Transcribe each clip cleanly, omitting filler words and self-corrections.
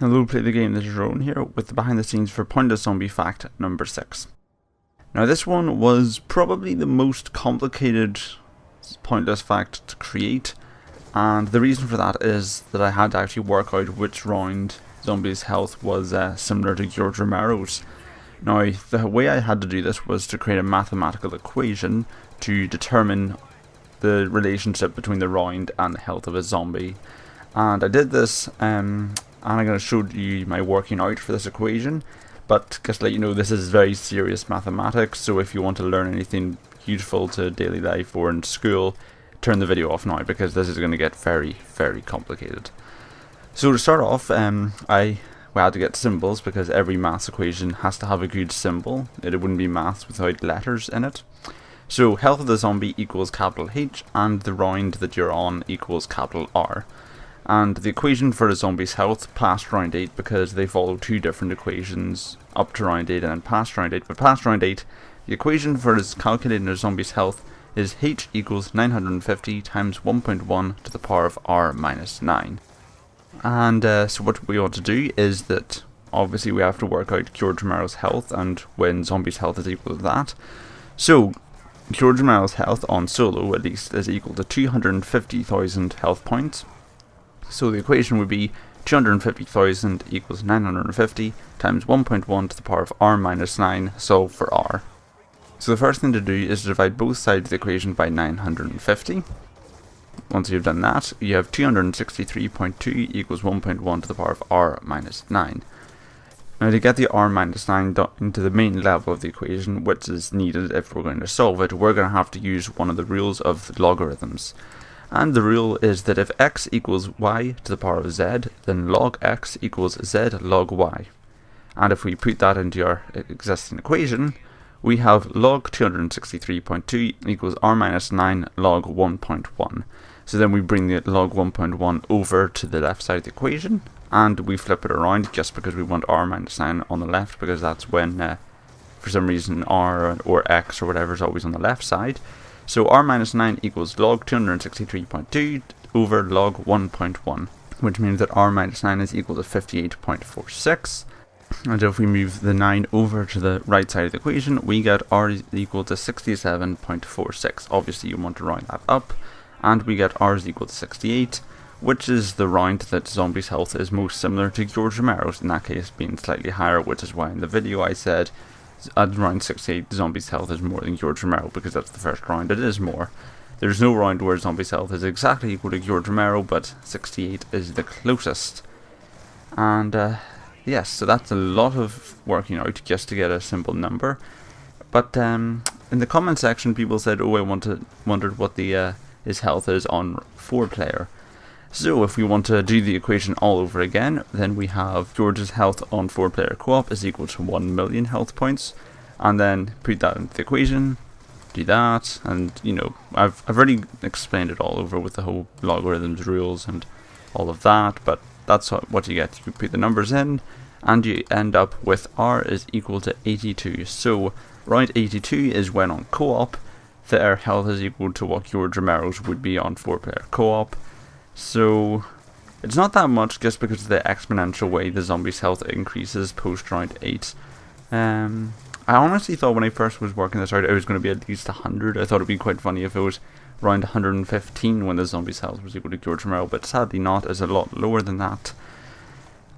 Hello, play the game. This is Rowan here with the behind the scenes for Pointless Zombie fact number 6. Now this one was probably the most complicated pointless fact to create, and the reason for that is that I had to actually work out which round Zombie's health was similar to George Romero's. Now the way I had to do this was to create a mathematical equation to determine the relationship between the round and the health of a zombie, and I did this and I'm going to show you my working out for this equation. But just to let you know, this is very serious mathematics, so if you want to learn anything useful to daily life or in school, turn the video off now, because this is going to get very, very complicated. So to start off, we had to get symbols, because every maths equation has to have a good symbol. It wouldn't be maths without letters in it. So health of the zombie equals capital H, and the round that you're on equals capital R. And the equation for the zombie's health past round 8, because they follow two different equations up to round 8 and then past round 8. But past round 8, the equation for calculating a zombie's health is H equals 950 times 1.1 to the power of R minus 9. And so what we want to do is that obviously we have to work out George Romero's health and when zombie's health is equal to that. So George Romero's health on solo at least is equal to 250,000 health points. So the equation would be 250,000 equals 950 times 1.1 to the power of R minus 9, solve for R. So the first thing to do is to divide both sides of the equation by 950. Once you've done that, you have 263.2 equals 1.1 to the power of R minus 9. Now to get the R minus 9 into the main level of the equation, which is needed if we're going to solve it, we're going to have to use one of the rules of logarithms. And the rule is that if x equals y to the power of z, then log x equals z log y. And if we put that into our existing equation, we have log 263.2 equals r minus 9 log 1.1. So then we bring the log 1.1 over to the left side of the equation, and we flip it around just because we want r minus 9 on the left, because that's when, for some reason, r or x or whatever is always on the left side. So r minus 9 equals log 263.2 over log 1.1, which means that r minus 9 is equal to 58.46. And if we move the 9 over to the right side of the equation, we get r is equal to 67.46. Obviously you want to round that up, and we get r is equal to 68, which is the round that zombie's health is most similar to George Romero's, in that case being slightly higher, which is why in the video I said at round 68 zombie's health is more than George Romero, because that's the first round. It is more. There's no round where zombie's health is exactly equal to George Romero, but 68 is the closest. And yes, so that's a lot of working out just to get a simple number. But in the comment section people said, oh, I wondered what the his health is on 4-player. So if we want to do the equation all over again, then we have George's health on 4-player co-op is equal to 1 million health points, and then put that into the equation, do that, and you know, I've already explained it all over with the whole logarithms rules and all of that, but that's what you get. You put the numbers in, and you end up with r is equal to 82. So round 82 is when on co-op, their health is equal to what George Romero's would be on 4-player co-op. So it's not that much, just because of the exponential way the zombie's health increases post round 8. I honestly thought when I first was working this out it was going to be at least 100. I thought it would be quite funny if it was around 115 when the zombie's health was equal to George Romero, but sadly not. It's a lot lower than that.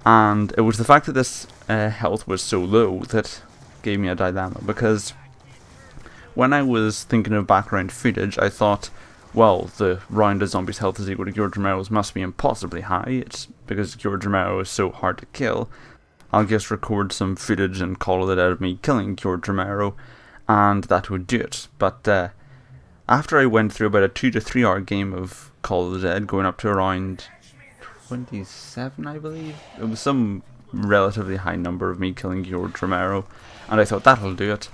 And it was the fact that this health was so low that gave me a dilemma, because when I was thinking of background footage I thought, well, the round of zombie's health is equal to George Romero's must be impossibly high. It's because George Romero is so hard to kill. I'll just record some footage and call it out of me killing George Romero, and that would do it. But after I went through about a 2 to 3 hour game of Call of the Dead, going up to around 27, I believe, it was some relatively high number of me killing George Romero, and I thought that'll do it.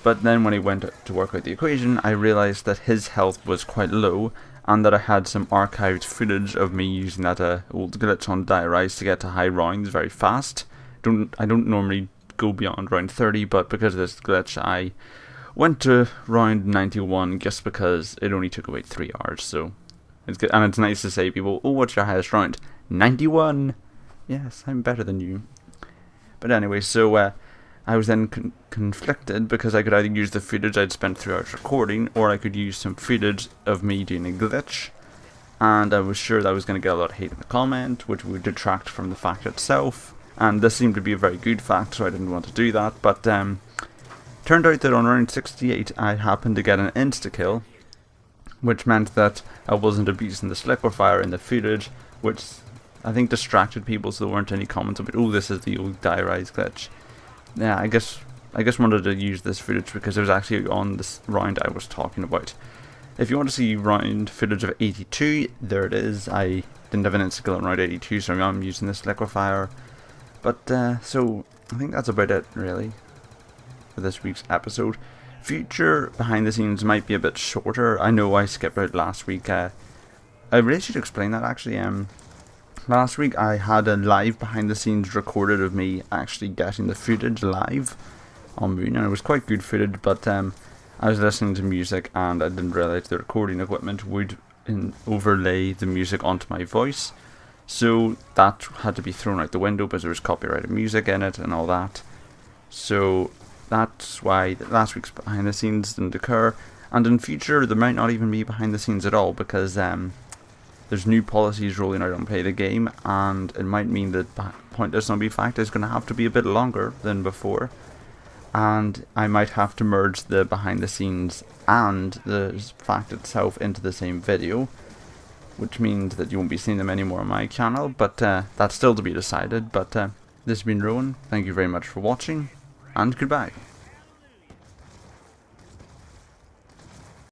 But then when I went to work out the equation, I realised that his health was quite low, and that I had some archived footage of me using that old glitch on DiaRise to get to high rounds very fast. I don't normally go beyond round 30, but because of this glitch I went to round 91 just because it only took about 3 hours. So it's good, and it's nice to say people, oh, what's your highest round? 91! Yes, I'm better than you. But anyway, so I was then conflicted because I could either use the footage I'd spent 3 hours recording, or I could use some footage of me doing a glitch. And I was sure that I was going to get a lot of hate in the comment, which would detract from the fact itself. And this seemed to be a very good fact, so I didn't want to do that. But turned out that on round 68, I happened to get an insta-kill, which meant that I wasn't abusing the liquefier in the footage, which I think distracted people, so there weren't any comments about, oh, this is the old Die Rise glitch. Yeah, I guess wanted to use this footage because it was actually on this round I was talking about. If you want to see round footage of 82, there it is. I didn't have an insta-kill on round 82, so I'm using this liquefier. But, so, I think that's about it, really, for this week's episode. Future behind the scenes might be a bit shorter. I know I skipped out last week. I really should explain that, actually. Last week I had a live behind the scenes recorded of me actually getting the footage live on Moon, and it was quite good footage, but I was listening to music and I didn't realise the recording equipment would overlay the music onto my voice, so that had to be thrown out the window because there was copyrighted music in it and all that. So that's why last week's behind the scenes didn't occur, and in future there might not even be behind the scenes at all, because there's new policies rolling out on Play the Game, and it might mean that Pointless Zombie Fact is going to have to be a bit longer than before, and I might have to merge the behind the scenes and the fact itself into the same video, which means that you won't be seeing them anymore on my channel, but that's still to be decided. But this has been Rowan, thank you very much for watching, and goodbye.